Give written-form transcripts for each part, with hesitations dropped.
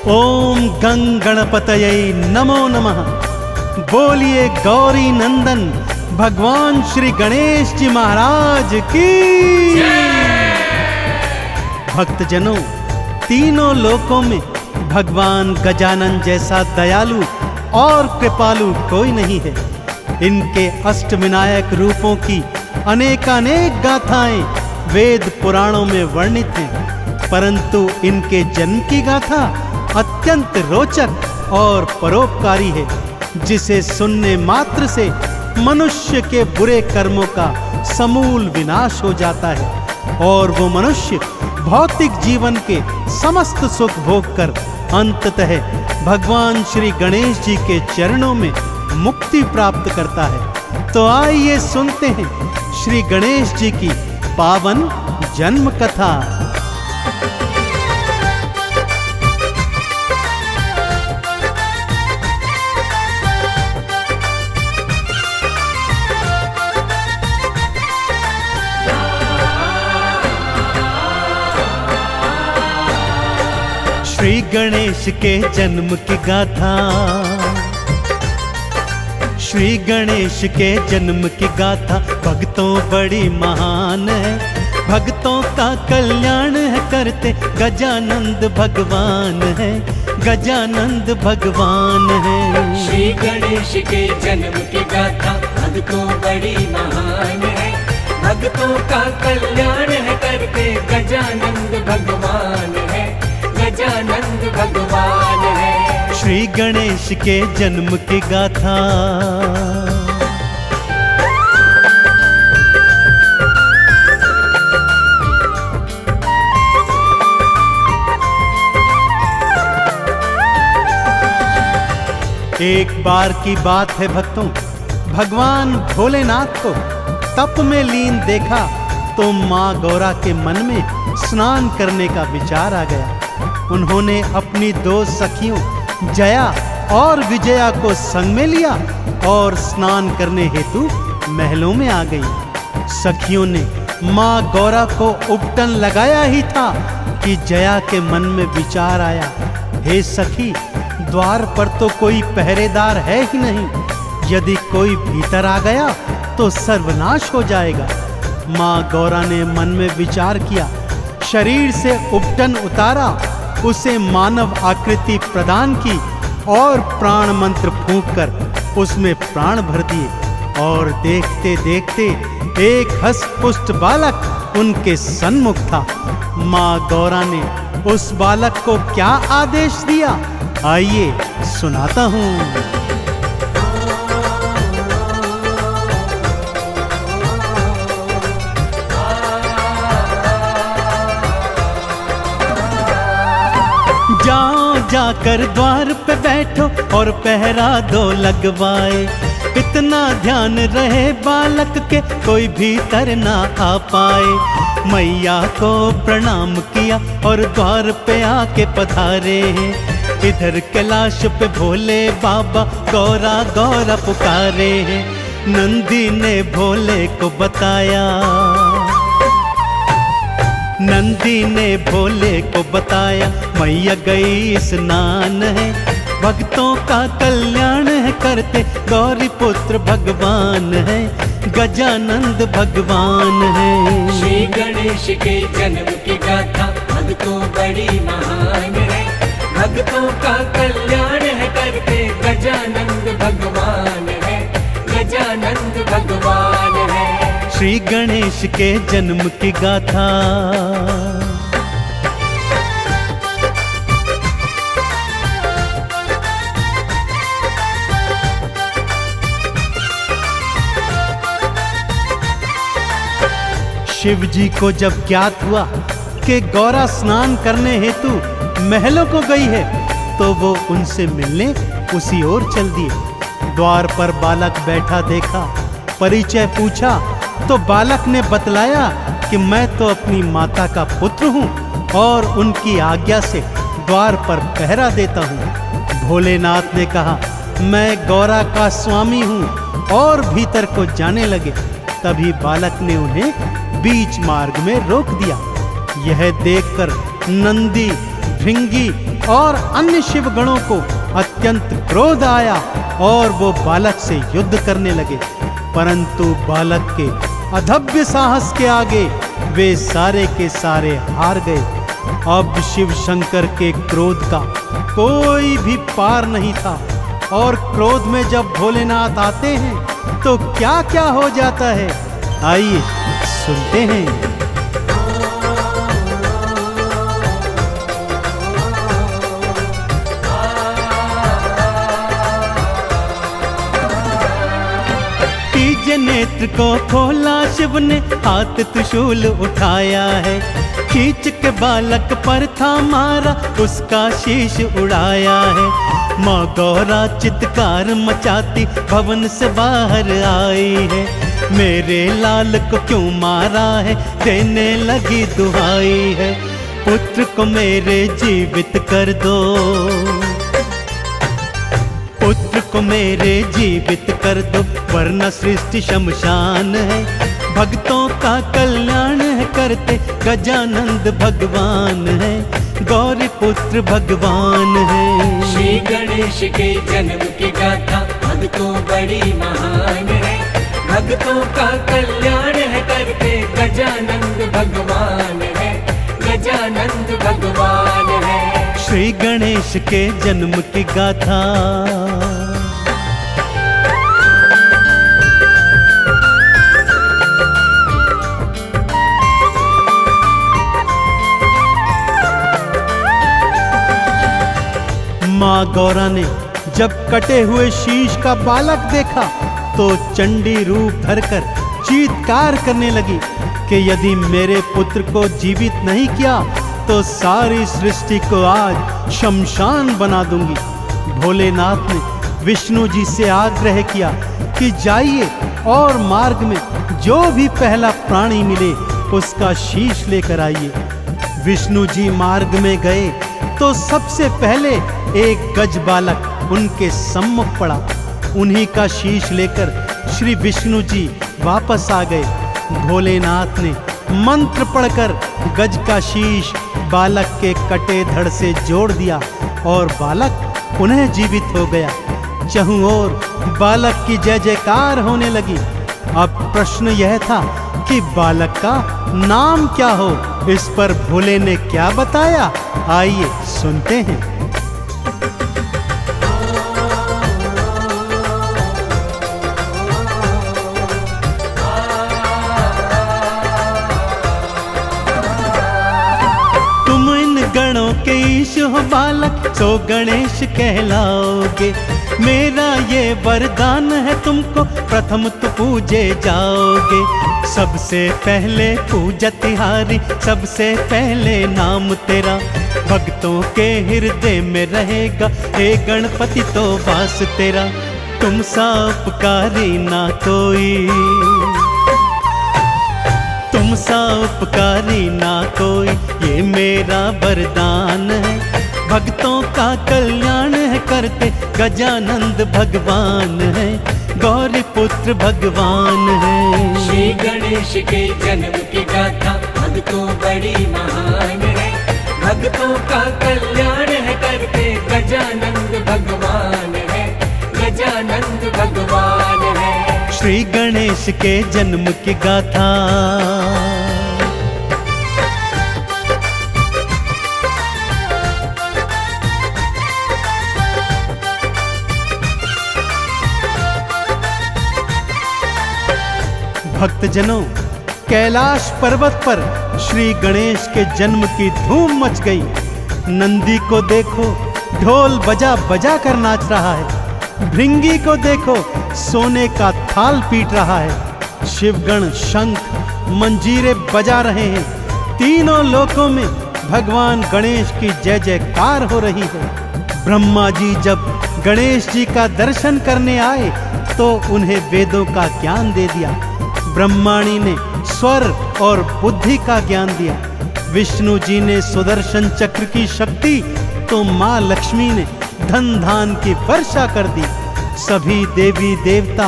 ओम गंग गणपतये नमो नमः। बोलिए गौरी नंदन भगवान श्री गणेश जी महाराज की। भक्तजनों, तीनों लोकों में भगवान गजानन जैसा दयालु और कृपालु कोई नहीं है। इनके अष्टविनायक रूपों की अनेकानेक गाथाएं वेद पुराणों में वर्णित हैं, परंतु इनके जन्म की गाथा अत्यंत रोचक और परोपकारी है, जिसे सुनने मात्र से मनुष्य के बुरे कर्मों का समूल विनाश हो जाता है और वो मनुष्य भौतिक जीवन के समस्त सुख भोग कर अंततः भगवान श्री गणेश जी के चरणों में मुक्ति प्राप्त करता है। तो आइए सुनते हैं श्री गणेश जी की पावन जन्म कथा। श्री गणेश के जन्म की गाथा। श्री गणेश के जन्म की गाथा भक्तों बड़ी महान है। भक्तों का कल्याण है करते गजानंद भगवान है, गजानंद भगवान है। श्री गणेश के जन्म की गाथा भक्तों बड़ी महान है। भक्तों का कल्याण है करते गजानंद भगवान है, गजानंद भगवान है। श्री गणेश के जन्म की गाथा। एक बार की बात है भक्तों, भगवान भोलेनाथ को तप में लीन देखा तो माँ गौरा के मन में स्नान करने का विचार आ गया। उन्होंने अपनी दो सखियों जया और विजया को संग में लिया और स्नान करने हेतु महलों में आ गई। सखियों ने माँ गौरा को उपटन लगाया ही था कि जया के मन में विचार आया, हे सखी, द्वार पर तो कोई पहरेदार है ही नहीं, यदि कोई भीतर आ गया तो सर्वनाश हो जाएगा। माँ गौरा ने मन में विचार किया, शरीर से उपटन उतारा, उसे मानव आकृति प्रदान की और प्राण मंत्र फूंककर उसमें प्राण भर दिए और देखते देखते एक हष्ट-पुष्ट बालक उनके सन्मुख था। माँ गौरा ने उस बालक को क्या आदेश दिया, आइए सुनाता हूँ। जाओ जाकर द्वार पे बैठो और पहरा दो लगवाए। इतना ध्यान रहे बालक के कोई भीतर ना आ पाए। मैया को प्रणाम किया और द्वार पे आके पधारे। इधर कैलाश पे भोले बाबा गौरा गौरा पुकारे। नंदी ने भोले को बताया, नंदी ने भोले को बताया, मैया गई स्नान है, भक्तों का कल्याण है करते गौरी पुत्र भगवान है, गजानंद भगवान है। श्री गणेश के जन्म की गाथा भक्तों बड़ी महान है। भक्तों का कल्याण है करते गजानंद भगवान है, गजानंद भगवान है। श्री गणेश के जन्म की गाथा। शिव जी को जब ज्ञात हुआ कि गौरा स्नान करने हेतु महलों को गई है, तो वो उनसे मिलने उसी ओर चल दिए। द्वार पर बालक बैठा देखा, परिचय पूछा तो बालक ने बतलाया कि मैं तो अपनी माता का पुत्र हूँ और उनकी आज्ञा से द्वार पर पहरा देता हूँ। भोलेनाथ ने कहा, मैं गौरा का स्वामी हूँ, और भीतर को जाने लगे। तभी बालक ने उन्हें बीच मार्ग में रोक दिया। यह देखकर नंदी, भृंगी और अन्य शिव गणों को अत्यंत क्रोध आया और वो बालक से युद्ध करने लगे, परंतु बालक के अधभ्य साहस के आगे वे सारे के सारे हार गए। अब शिव शंकर के क्रोध का कोई भी पार नहीं था, और क्रोध में जब भोलेनाथ आते हैं तो क्या क्या हो जाता है, आइए सुनते हैं। नेत्र को खोला शिव ने, हाथ त्रिशूल उठाया है, खींच के बालक पर था मारा, उसका शीश उड़ाया है। माँ गौरा चित्कार मचाती भवन से बाहर आई है, मेरे लाल को क्यों मारा है, देने लगी दुहाई है, पुत्र को मेरे जीवित कर दो, पुत्र को मेरे जीवित कर दो, वरना सृष्टि शमशान है, भक्तों का कल्याण है करते गजानंद भगवान है, गौरी पुत्र भगवान है। श्री गणेश के जन्म की गाथा भक्तों बड़ी महान है, भक्तों का कल्याण है करते गजानंद भगवान है, गजानंद भगवान है। श्री गणेश के जन्म की गाथा माँ गौरा ने जब कटे हुए शीश का बालक देखा तो चंडी रूप धरकर चीत्कार करने लगी कि यदि मेरे पुत्र को जीवित नहीं किया तो सारी सृष्टि को आज शमशान बना दूंगी। भोलेनाथ ने विष्णु जी से आग्रह किया कि जाइए और मार्ग में जो भी पहला प्राणी मिले उसका शीश लेकर आइए। विष्णु जी मार्ग में गए तो सबसे पहले एक गज बालक उनके सम्मुख पड़ा, उन्हीं का शीश लेकर श्री विष्णु जी वापस आ गए। भोलेनाथ ने मंत्र पढ़कर गज का शीश बालक के कटे धड़ से जोड़ दिया और बालक पुनः जीवित हो गया। चहुं ओर बालक की जय जयकार होने लगी। अब प्रश्न यह था कि बालक का नाम क्या हो, इस पर भोले ने क्या बताया, आइए सुनते हैं। गणों के ईश हो बालक, सो गणेश कहलाओगे, मेरा ये वरदान है तुमको, प्रथम तो पूजे जाओगे। सबसे पहले पूजा तिहारी, सबसे पहले नाम तेरा, भक्तों के हृदय में रहेगा, हे गणपति तो वास तेरा, तुम सा उपकारी ना कोई, तुम सा उपकारी ना कोई, ये मेरा वरदान है, भक्तों का कल्याण है करते गजानंद भगवान है, गौरी पुत्र भगवान है। श्री गणेश के जन्म की गाथा भक्तों बड़ी महान है, भक्तों का कल्याण है करते गजानंद भगवान है, गजानंद भगवान है। श्री गणेश के जन्म की गाथा भक्तजनों, कैलाश पर्वत पर श्री गणेश के जन्म की धूम मच गई। नंदी को देखो ढोल बजा बजा कर नाच रहा है, भृंगी को देखो सोने का थाल पीट रहा है, शिवगण शंख मंजीरे बजा रहे हैं, तीनों लोकों में भगवान गणेश की जय जयकार हो रही है। ब्रह्मा जी जब गणेश जी का दर्शन करने आए तो उन्हें वेदों का ज्ञान दे दिया, ब्रह्माणी ने स्वर और बुद्धि का ज्ञान दिया, विष्णु जी ने सुदर्शन चक्र की शक्ति तो माँ लक्ष्मी ने धन धान की वर्षा कर दी। सभी देवी देवता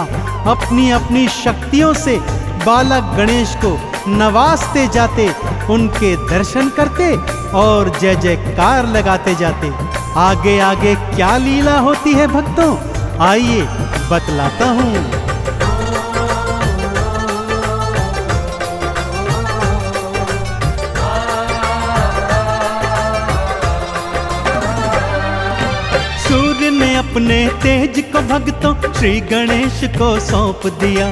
अपनी अपनी शक्तियों से बालक गणेश को नवाजते जाते, उनके दर्शन करते और जय जयकार लगाते जाते। आगे आगे क्या लीला होती है भक्तों, आइए बतलाता हूँ। सूर्य ने अपने तेज को भक्तों श्री गणेश को सौंप दिया।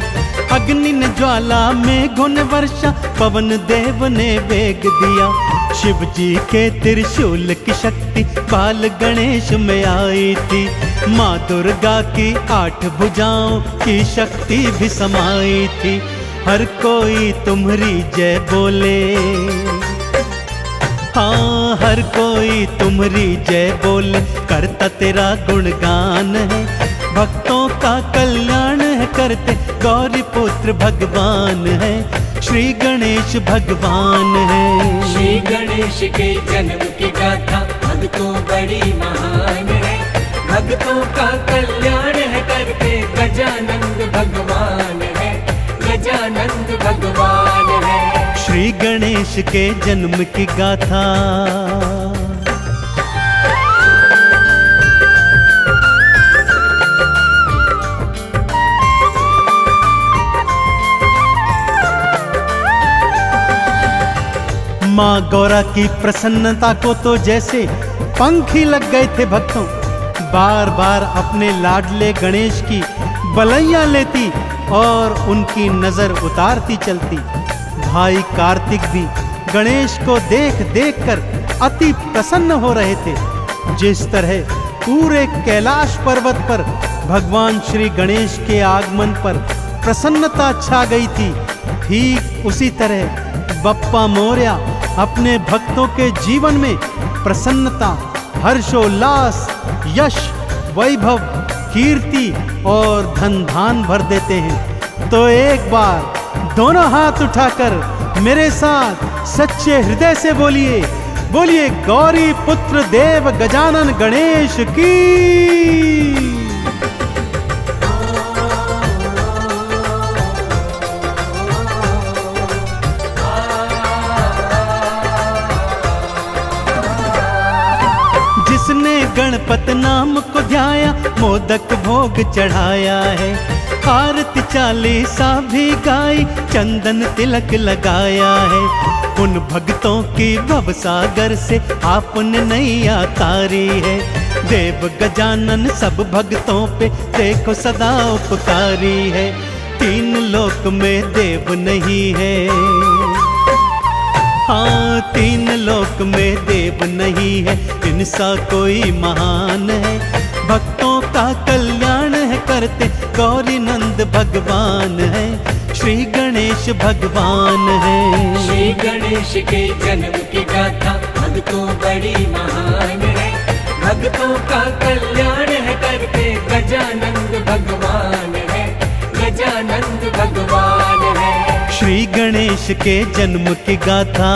अग्नि ने ज्वाला मेघों ने वर्षा, पवन देव ने वेग दिया। शिव जी के त्रिशूल की शक्ति बाल गणेश में आई थी। माँ दुर्गा की 8 भुजाओं की शक्ति भी समाई थी। हर कोई तुम्हारी जय बोले, हाँ हर कोई तुम्हारी जय बोले, करता तेरा गुणगान है। भक्तों का कल्याण है करते, गौरी पुत्र भगवान है, श्री गणेश भगवान है। श्री गणेश के जन्म की गाथा भक्तों बड़ी महान है। भक्तों का कल्याण है करते, गजानंद भगवान है, गजानंद भगवान है। श्री गणेश के जन्म की गाथा। माँ गौरा की प्रसन्नता को तो जैसे पंख ही लग गए थे भक्तों। बार बार अपने लाडले गणेश की बलैया लेती और उनकी नजर उतारती चलती। भाई कार्तिक भी गणेश को देख देख कर अति प्रसन्न हो रहे थे। जिस तरह पूरे कैलाश पर्वत पर भगवान श्री गणेश के आगमन पर प्रसन्नता छा गई थी, ठीक उसी तरह बप्पा मोरया अपने भक्तों के जीवन में प्रसन्नता, हर्षोल्लास, यश, वैभव, कीर्ति और धन धान भर देते हैं। तो एक बार दोनों हाथ उठाकर मेरे साथ सच्चे हृदय से बोलिए, बोलिए गौरी पुत्र देव गजानन गणेश की। जिसने गणपत नाम को ध्याया, मोदक भोग चढ़ाया है। आरती चालीसा भी गाई, चंदन तिलक लगाया है। उन भक्तों की भवसागर से आपने नैया तारी है। देव गजानन सब भक्तों पे देखो सदा उपकारी है। 3 लोक में देव नहीं है, हाँ 3 लोक में देव नहीं है, इनसा कोई महान है। भक्तों का कल्याण है करते, गौरी नंद भगवान है, श्री गणेश भगवान है। श्री गणेश के जन्म की गाथा भक्तों बड़ी महान है। भक्तों का कल्याण है करते, गजानंद भगवान है, गजानंद भगवान है। श्री गणेश के जन्म की गाथा।